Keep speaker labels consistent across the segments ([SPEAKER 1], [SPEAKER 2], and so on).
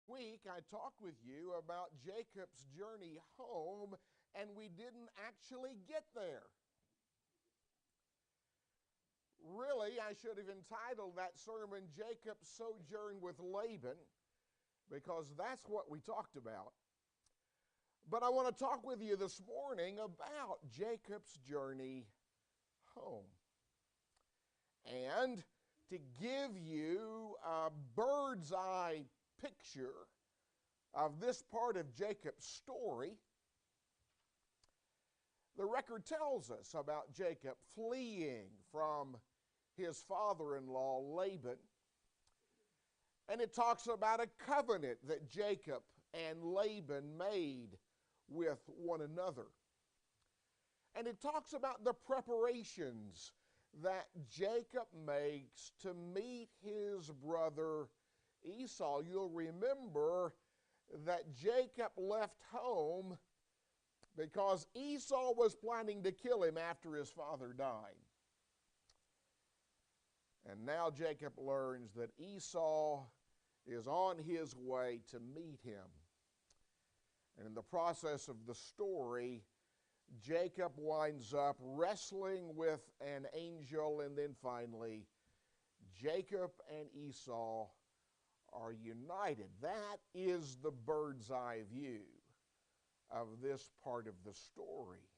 [SPEAKER 1] Week I talked with you about Jacob's journey home, and we didn't actually get there. Really, I should have entitled that sermon, Jacob's Sojourn with Laban, because that's what we talked about. But I want to talk with you this morning about Jacob's journey home. And to give you a bird's eye picture of this part of Jacob's story, the record tells us about Jacob fleeing from his father-in-law Laban. And it talks about a covenant that Jacob and Laban made with one another. And it talks about the preparations that Jacob makes to meet his brother Esau. You'll remember that Jacob left home because Esau was planning to kill him after his father died. And now Jacob learns that Esau is on his way to meet him. And in the process of the story, Jacob winds up wrestling with an angel, and then finally, Jacob and Esau are united. That is the bird's eye view of this part of the story.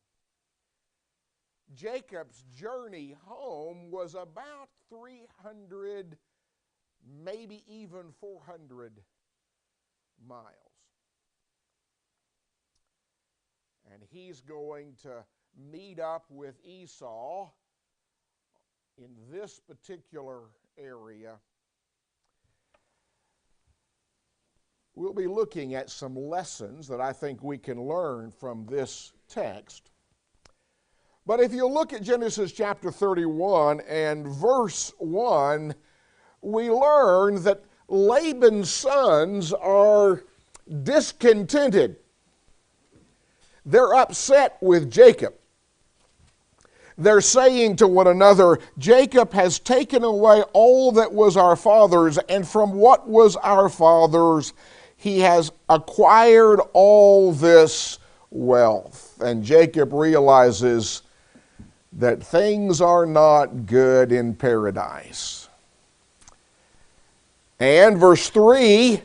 [SPEAKER 1] Jacob's journey home was about 300, maybe even 400 miles. And he's going to meet up with Esau in this particular area. We'll be looking at some lessons that I think we can learn from this text. But if you look at Genesis chapter 31 and verse 1, we learn that Laban's sons are discontented. They're upset with Jacob. They're saying to one another, Jacob has taken away all that was our father's, and from what was our father's, he has acquired all this wealth. And Jacob realizes that things are not good in paradise. And verse 3,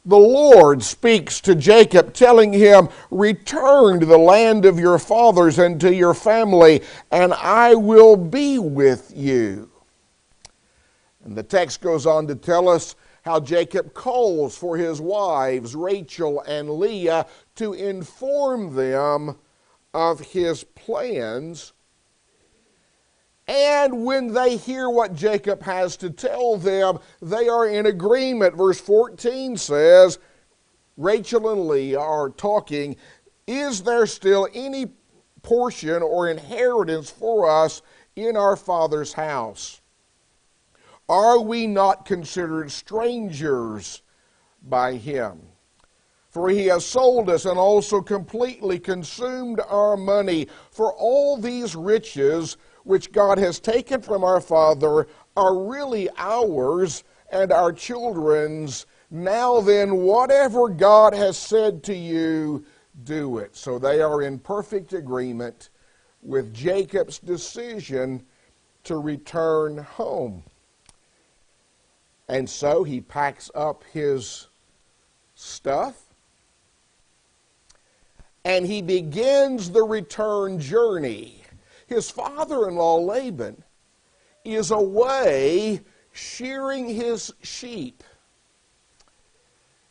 [SPEAKER 1] the Lord speaks to Jacob, telling him, return to the land of your fathers and to your family, and I will be with you. And the text goes on to tell us how Jacob calls for his wives, Rachel and Leah, to inform them of his plans. And when they hear what Jacob has to tell them, they are in agreement. Verse 14 says, Rachel and Leah are talking, is there still any portion or inheritance for us in our father's house? Are we not considered strangers by him? For he has sold us and also completely consumed our money. For all these riches which God has taken from our father are really ours and our children's. Now then, whatever God has said to you, do it. So they are in perfect agreement with Jacob's decision to return home. And so he packs up his stuff and he begins the return journey. His father-in-law Laban is away shearing his sheep.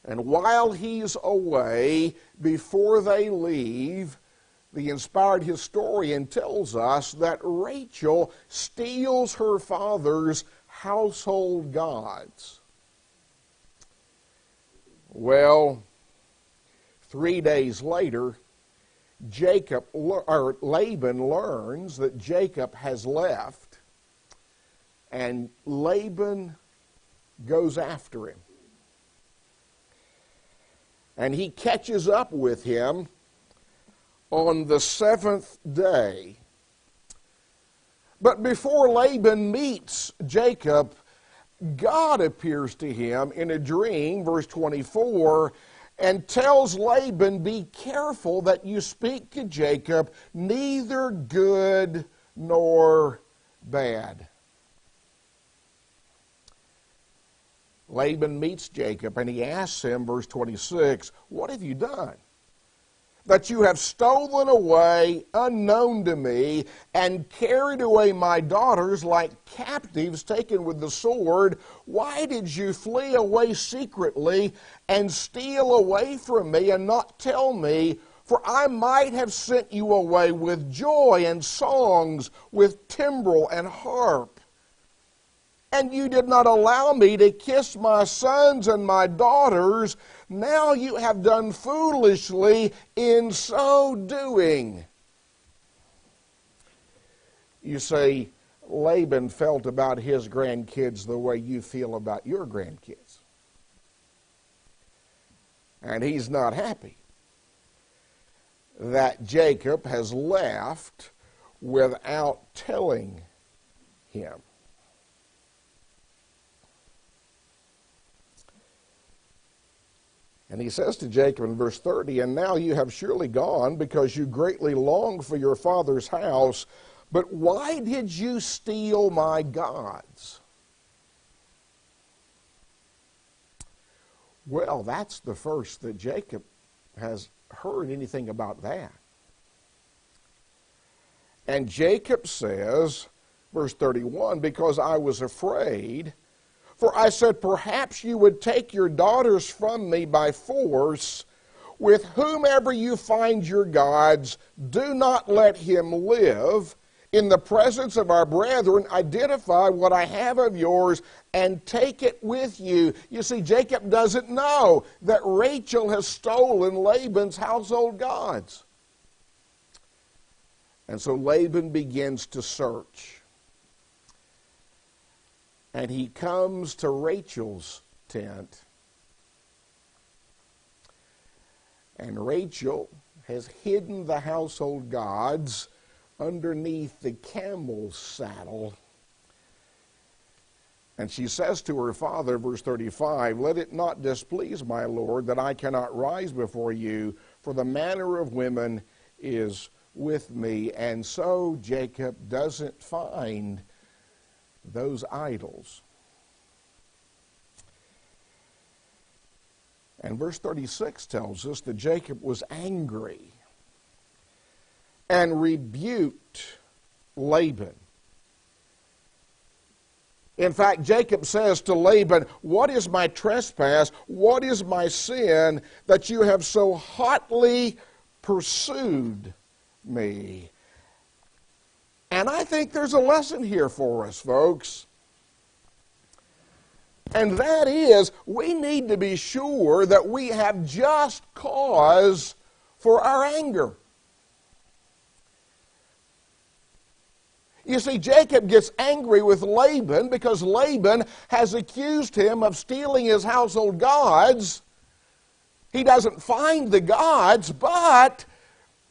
[SPEAKER 1] And while he's away, before they leave, the inspired historian tells us that Rachel steals her father's household gods. Well, 3 days later, Laban learns that Jacob has left, and Laban goes after him. And he catches up with him on the 7th day. But before Laban meets Jacob, God appears to him in a dream, verse 24, and tells Laban, be careful that you speak to Jacob neither good nor bad. Laban meets Jacob and he asks him, verse 26, what have you done? That you have stolen away unknown to me and carried away my daughters like captives taken with the sword. Why did you flee away secretly and steal away from me and not tell me? For I might have sent you away with joy and songs, with timbrel and harp. And you did not allow me to kiss my sons and my daughters. Now you have done foolishly in so doing. You see, Laban felt about his grandkids the way you feel about your grandkids. And he's not happy that Jacob has left without telling him. And he says to Jacob in verse 30, and now you have surely gone because you greatly long for your father's house, but why did you steal my gods? Well, that's the first that Jacob has heard anything about that. And Jacob says, verse 31, because I was afraid, for I said, perhaps you would take your daughters from me by force. With whomever you find your gods, do not let him live. In the presence of our brethren, identify what I have of yours and take it with you. You see, Jacob doesn't know that Rachel has stolen Laban's household gods. And so Laban begins to search. And he comes to Rachel's tent. And Rachel has hidden the household gods underneath the camel's saddle. And she says to her father, verse 35, let it not displease my Lord that I cannot rise before you, for the manner of women is with me. And so Jacob doesn't find those idols. And verse 36 tells us that Jacob was angry and rebuked Laban. In fact, Jacob says to Laban, what is my trespass? What is my sin that you have so hotly pursued me? And I think there's a lesson here for us, folks. And that is, we need to be sure that we have just cause for our anger. You see, Jacob gets angry with Laban because Laban has accused him of stealing his household gods. He doesn't find the gods, but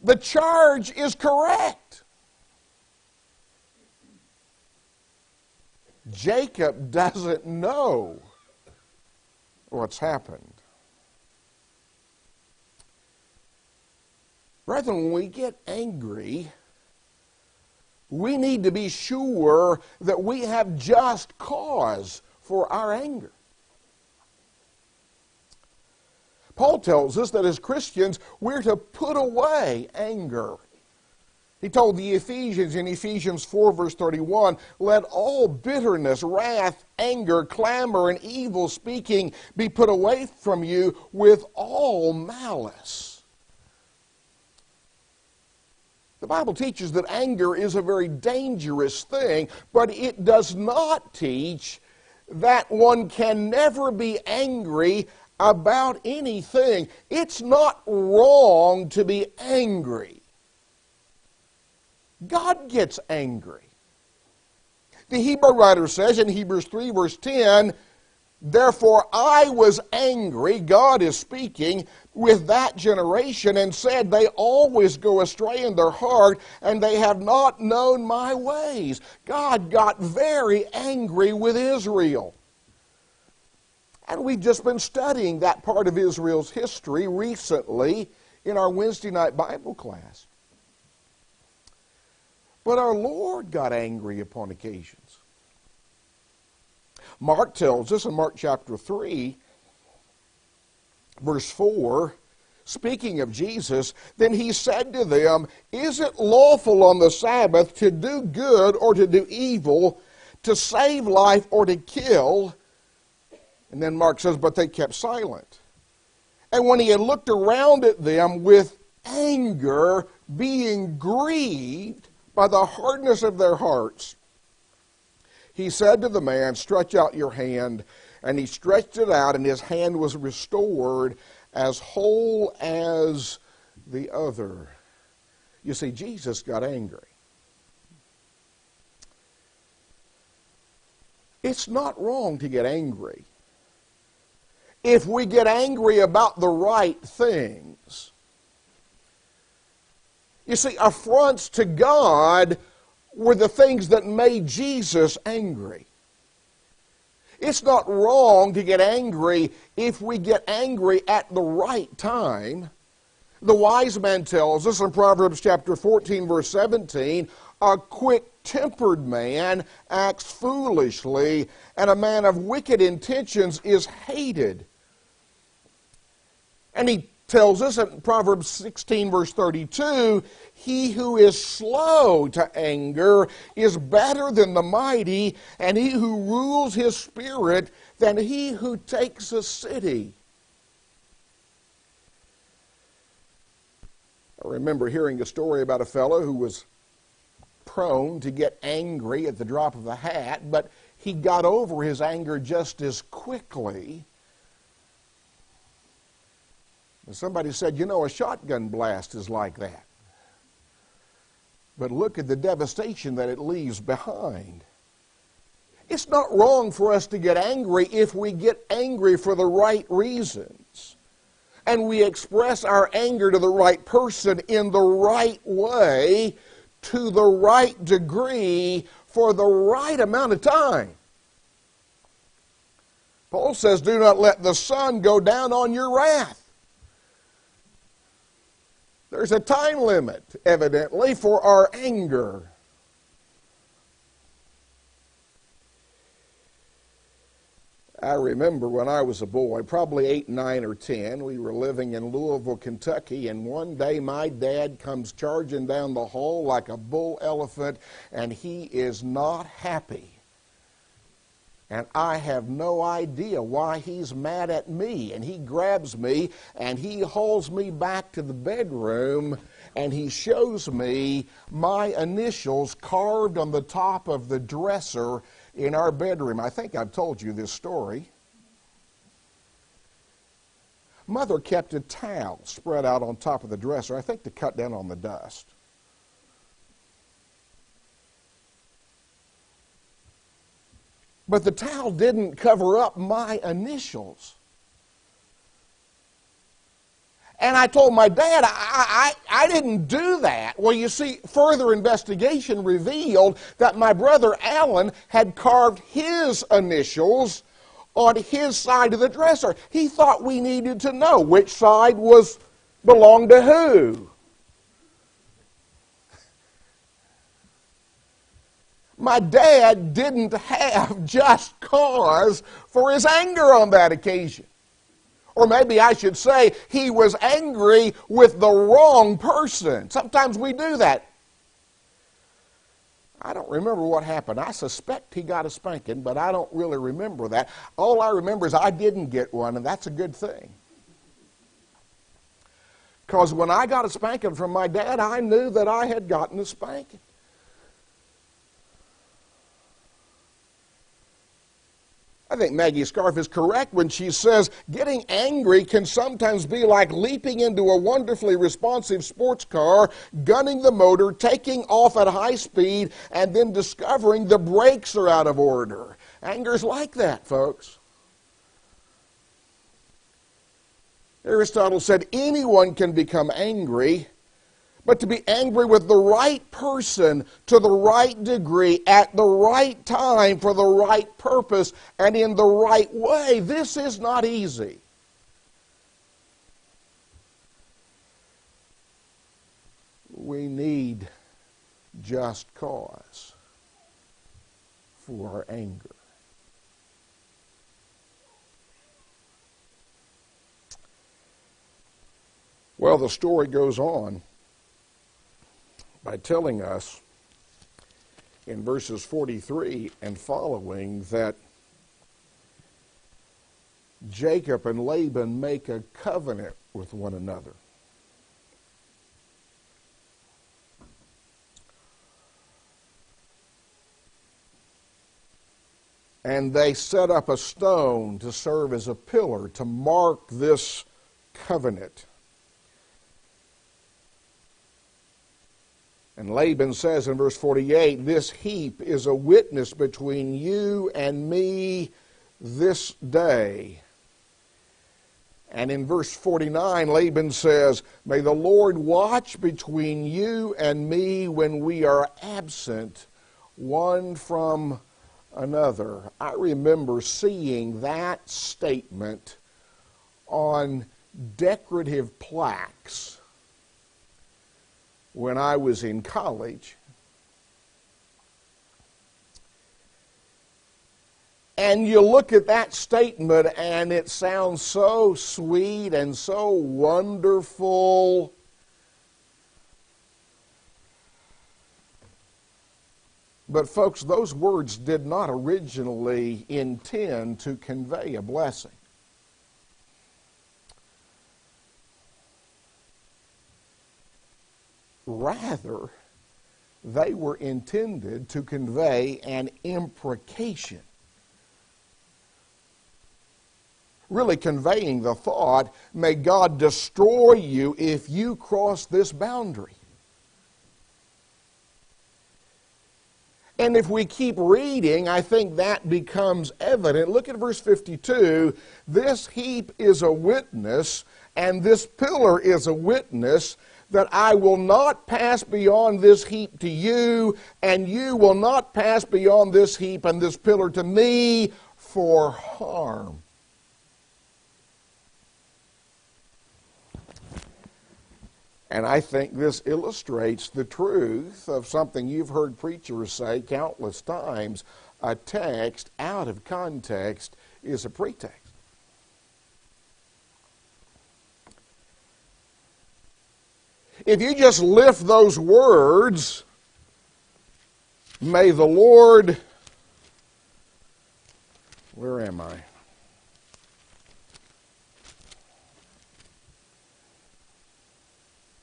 [SPEAKER 1] the charge is correct. Jacob doesn't know what's happened. Brethren, when we get angry, we need to be sure that we have just cause for our anger. Paul tells us that as Christians, we're to put away anger. He told the Ephesians in Ephesians 4, verse 31, let all bitterness, wrath, anger, clamor, and evil speaking be put away from you with all malice. The Bible teaches that anger is a very dangerous thing, but it does not teach that one can never be angry about anything. It's not wrong to be angry. God gets angry. The Hebrew writer says in Hebrews 3, verse 10, therefore I was angry, God is speaking, with that generation and said, they always go astray in their heart, and they have not known my ways. God got very angry with Israel. And we've just been studying that part of Israel's history recently in our Wednesday night Bible class. But our Lord got angry upon occasions. Mark tells us in Mark chapter 3, verse 4, speaking of Jesus, then he said to them, is it lawful on the Sabbath to do good or to do evil, to save life or to kill? And then Mark says, but they kept silent. And when he had looked around at them with anger, being grieved by the hardness of their hearts, he said to the man, stretch out your hand. And he stretched it out, and his hand was restored as whole as the other. You see, Jesus got angry. It's not wrong to get angry if we get angry about the right things. You see, affronts to God were the things that made Jesus angry. It's not wrong to get angry if we get angry at the right time. The wise man tells us in Proverbs chapter 14, verse 17, a quick-tempered man acts foolishly, and a man of wicked intentions is hated. And he tells us in Proverbs 16, verse 32, he who is slow to anger is better than the mighty, and he who rules his spirit than he who takes a city. I remember hearing a story about a fellow who was prone to get angry at the drop of a hat, but he got over his anger just as quickly. And somebody said, you know, a shotgun blast is like that. But look at the devastation that it leaves behind. It's not wrong for us to get angry if we get angry for the right reasons. And we express our anger to the right person in the right way, to the right degree, for the right amount of time. Paul says, do not let the sun go down on your wrath. There's a time limit, evidently, for our anger. I remember when I was a boy, probably 8, 9, or 10, we were living in Louisville, Kentucky, and one day my dad comes charging down the hall like a bull elephant, and he is not happy. And I have no idea why he's mad at me. And he grabs me and he hauls me back to the bedroom and he shows me my initials carved on the top of the dresser in our bedroom. I think I've told you this story. Mother kept a towel spread out on top of the dresser, I think to cut down on the dust. But the towel didn't cover up my initials. And I told my dad, I didn't do that. Well, you see, further investigation revealed that my brother Alan had carved his initials on his side of the dresser. He thought we needed to know which side belonged to who. My dad didn't have just cause for his anger on that occasion. Or maybe I should say he was angry with the wrong person. Sometimes we do that. I don't remember what happened. I suspect he got a spanking, but I don't really remember that. All I remember is I didn't get one, and that's a good thing. Because when I got a spanking from my dad, I knew that I had gotten a spanking. I think Maggie Scarf is correct when she says getting angry can sometimes be like leaping into a wonderfully responsive sports car, gunning the motor, taking off at high speed, and then discovering the brakes are out of order. Anger's like that, folks. Aristotle said anyone can become angry, but to be angry with the right person to the right degree at the right time for the right purpose and in the right way. This is not easy. We need just cause for our anger. Well, the story goes on by telling us in verses 43 and following that Jacob and Laban make a covenant with one another. And they set up a stone to serve as a pillar to mark this covenant. And Laban says in verse 48, "This heap is a witness between you and me this day." And in verse 49, Laban says, "May the Lord watch between you and me when we are absent one from another." I remember seeing that statement on decorative plaques when I was in college. And you look at that statement and it sounds so sweet and so wonderful. But folks, those words did not originally intend to convey a blessing. Rather, they were intended to convey an imprecation. Really conveying the thought, may God destroy you if you cross this boundary. And if we keep reading, I think that becomes evident. Look at verse 52. "This heap is a witness, and this pillar is a witness, that I will not pass beyond this heap to you, and you will not pass beyond this heap and this pillar to me for harm." And I think this illustrates the truth of something you've heard preachers say countless times: a text out of context is a pretext. If you just lift those words, "May the Lord," where am I?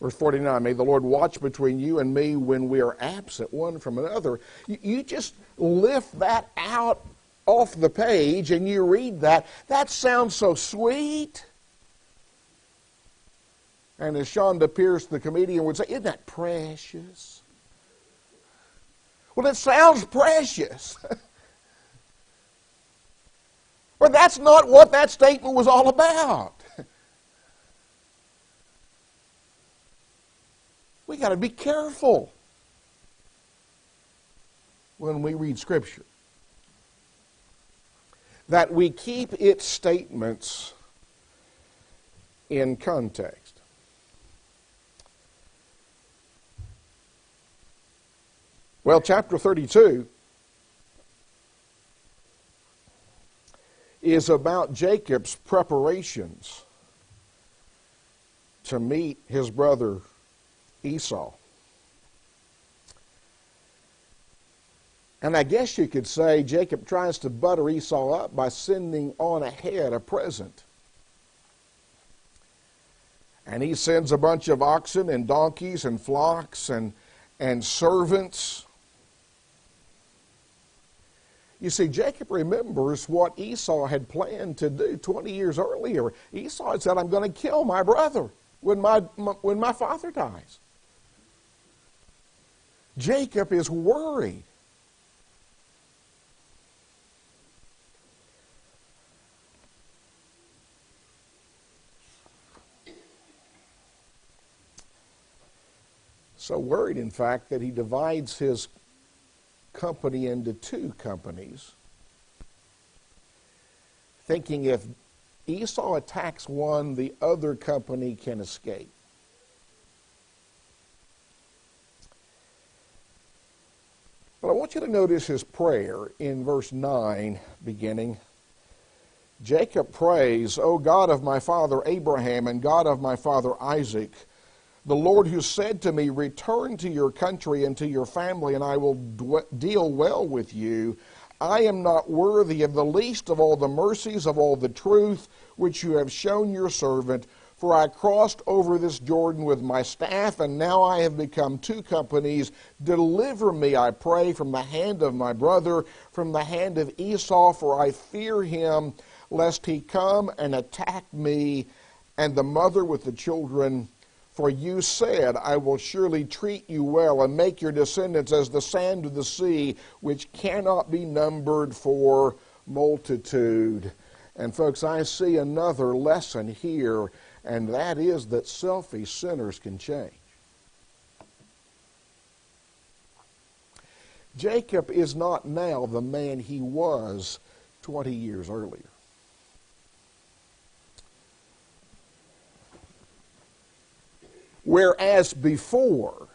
[SPEAKER 1] Verse 49, "May the Lord watch between you and me when we are absent one from another." You just lift that out off the page and you read that. That sounds so sweet. And as Shonda Pierce, the comedian, would say, "Isn't that precious?" Well, it sounds precious. But that's not what that statement was all about. We got to be careful when we read Scripture, that we keep its statements in context. Well, chapter 32 is about Jacob's preparations to meet his brother Esau. And I guess you could say Jacob tries to butter Esau up by sending on ahead a present. And he sends a bunch of oxen and donkeys and flocks and servants. You see, Jacob remembers what Esau had planned to do 20 years earlier. Esau had said, "I'm going to kill my brother when my father dies." Jacob is worried. So worried, in fact, that he divides his company into two companies, thinking if Esau attacks one, the other company can escape. But I want you to notice his prayer in verse 9 beginning. Jacob prays, O God of my father Abraham and God of my father Isaac, the Lord who said to me, return to your country and to your family, and I will deal well with you. I am not worthy of the least of all the mercies of all the truth which you have shown your servant, for I crossed over this Jordan with my staff, and now I have become two companies. Deliver me, I pray, from the hand of my brother, from the hand of Esau, for I fear him, lest he come and attack me and the mother with the children. For you said, I will surely treat you well and make your descendants as the sand of the sea, which cannot be numbered for multitude. And folks, I see another lesson here, and that is that selfish sinners can change. Jacob is not now the man he was 20 years earlier. Whereas before,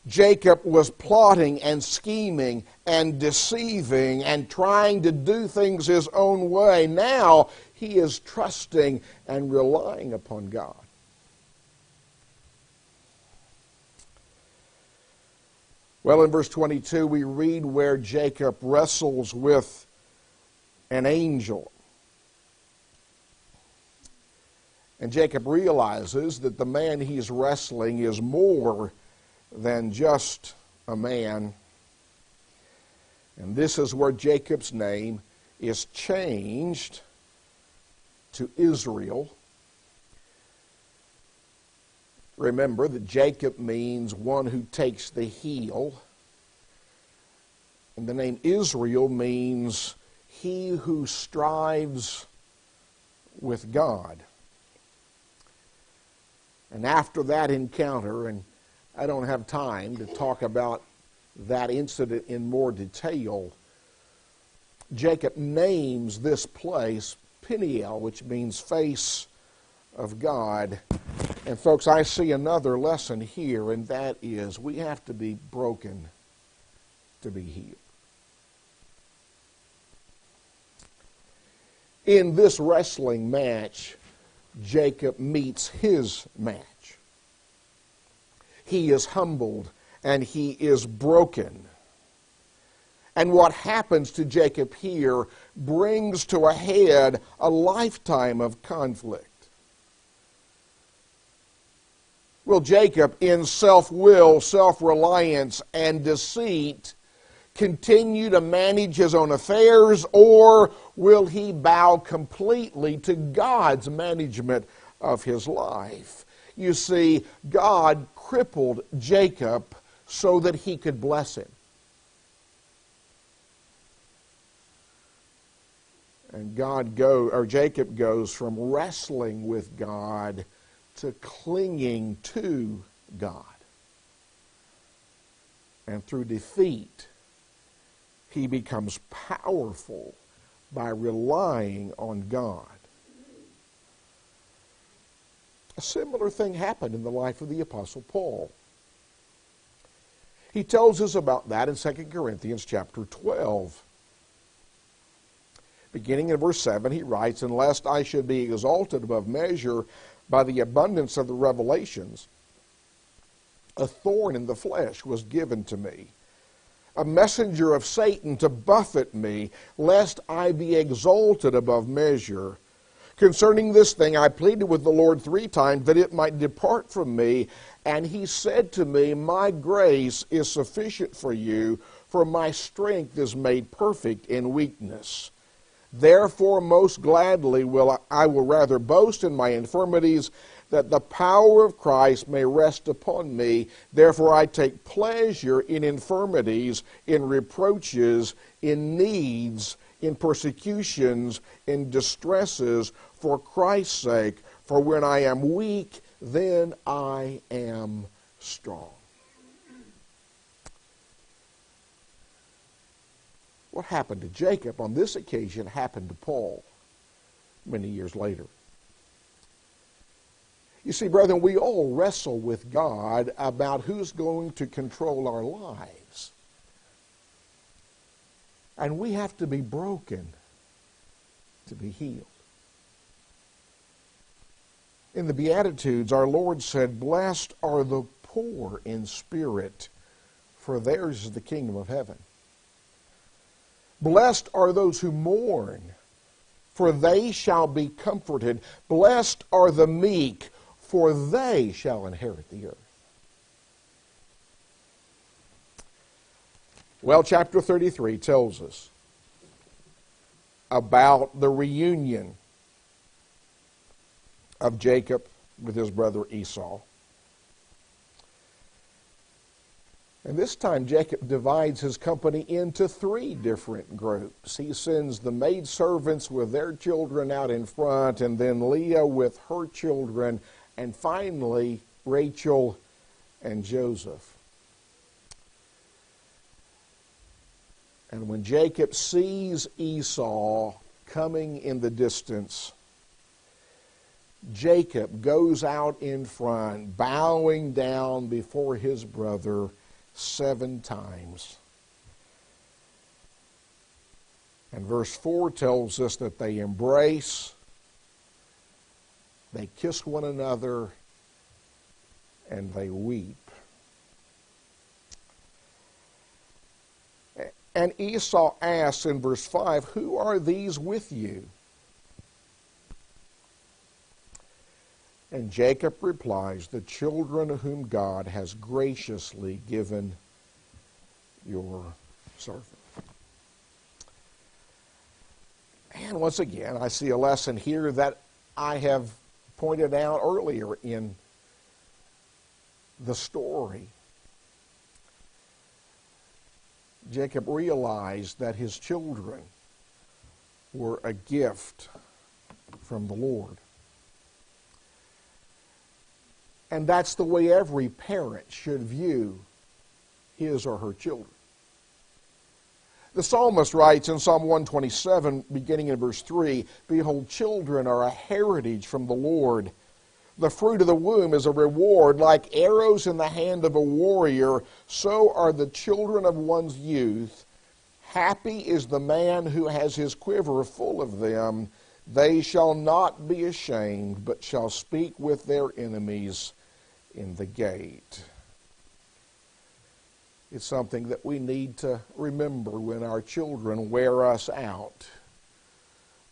[SPEAKER 1] Jacob was plotting and scheming and deceiving and trying to do things his own way, now he is trusting and relying upon God. Well, in verse 22, we read where Jacob wrestles with an angel. And Jacob realizes that the man he's wrestling is more than just a man. And this is where Jacob's name is changed to Israel. Remember that Jacob means one who takes the heel. And the name Israel means he who strives with God. And after that encounter, and I don't have time to talk about that incident in more detail, Jacob names this place Peniel, which means face of God. And folks, I see another lesson here, and that is we have to be broken to be healed. In this wrestling match, Jacob meets his match. He is humbled and he is broken. And what happens to Jacob here brings to a head a lifetime of conflict. Will Jacob, in self-will, self-reliance, and deceit, continue to manage his own affairs, or will he bow completely to God's management of his life? You see, God crippled Jacob so that he could bless him. And Jacob goes from wrestling with God to clinging to God. And through defeat, he becomes powerful by relying on God. A similar thing happened in the life of the Apostle Paul. He tells us about that in 2 Corinthians chapter 12. Beginning in verse 7, he writes, "And lest I should be exalted above measure by the abundance of the revelations, a thorn in the flesh was given to me, a messenger of Satan to buffet me, lest I be exalted above measure. Concerning this thing I pleaded with the Lord 3 times that it might depart from me. And he said to me, My grace is sufficient for you, for my strength is made perfect in weakness. Therefore most gladly I will rather boast in my infirmities, that the power of Christ may rest upon me. Therefore I take pleasure in infirmities, in reproaches, in needs, in persecutions, in distresses, for Christ's sake. For when I am weak, then I am strong." What happened to Jacob on this occasion happened to Paul many years later. You see, brethren, we all wrestle with God about who's going to control our lives. And we have to be broken to be healed. In the Beatitudes, our Lord said, "Blessed are the poor in spirit, for theirs is the kingdom of heaven. Blessed are those who mourn, for they shall be comforted. Blessed are the meek, for they shall inherit the earth." Well, chapter 33 tells us about the reunion of Jacob with his brother Esau. And this time Jacob divides his company into 3 different groups. He sends the maidservants with their children out in front, and then Leah with her children, and finally Rachel and Joseph. And when Jacob sees Esau coming in the distance, Jacob goes out in front, bowing down before his brother 7 times. And verse 4 tells us that they embrace, they kiss one another, and they weep. And Esau asks in verse 5, "Who are these with you?" And Jacob replies, "The children whom God has graciously given your servant." And once again, I see a lesson here that I have pointed out earlier in the story. Jacob realized that his children were a gift from the Lord. And that's the way every parent should view his or her children. The psalmist writes in Psalm 127, beginning in verse 3, "Behold, children are a heritage from the Lord. The fruit of the womb is a reward. Like arrows in the hand of a warrior, so are the children of one's youth. Happy is the man who has his quiver full of them. They shall not be ashamed, but shall speak with their enemies in the gate." It's something that we need to remember when our children wear us out,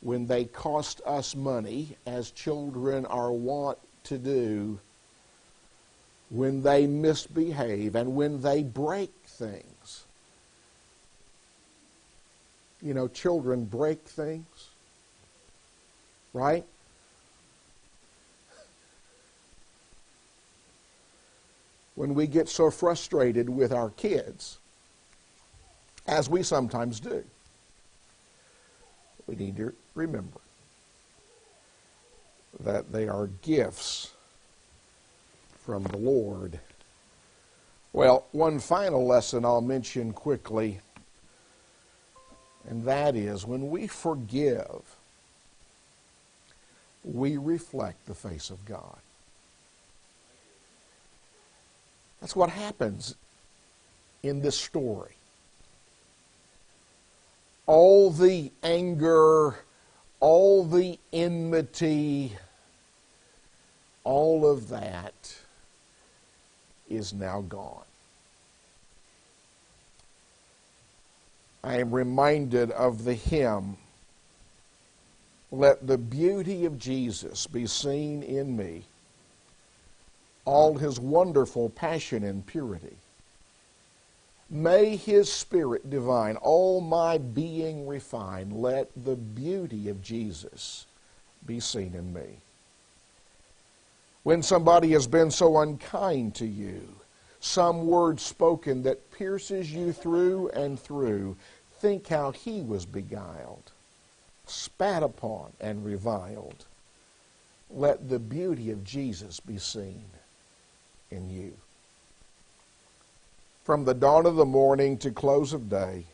[SPEAKER 1] when they cost us money, as children are wont to do, when they misbehave, and when they break things. You know, children break things, right? When we get so frustrated with our kids, as we sometimes do, we need to remember that they are gifts from the Lord. Well, one final lesson I'll mention quickly, and that is when we forgive, we reflect the face of God. That's what happens in this story. All the anger, all the enmity, all of that is now gone. I am reminded of the hymn, "Let the beauty of Jesus be seen in me, all his wonderful passion and purity. May his spirit divine all my being refine. Let the beauty of Jesus be seen in me." When somebody has been so unkind to you, some word spoken that pierces you through and through, think how he was beguiled, spat upon, and reviled. Let the beauty of Jesus be seen in you. From the dawn of the morning to close of day,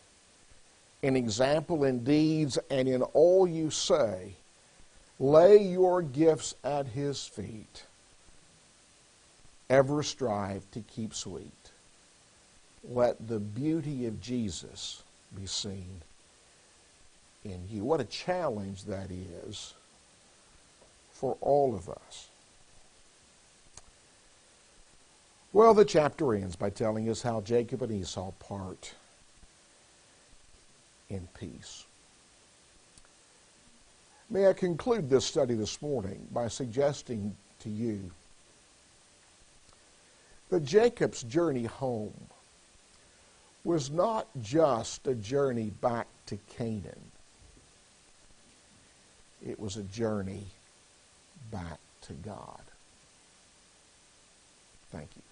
[SPEAKER 1] an example in deeds and in all you say. Lay your gifts at his feet. Ever strive to keep sweet. Let the beauty of Jesus be seen in you. What a challenge that is for all of us. Well, the chapter ends by telling us how Jacob and Esau part in peace. May I conclude this study this morning by suggesting to you that Jacob's journey home was not just a journey back to Canaan. It was a journey back to God. Thank you.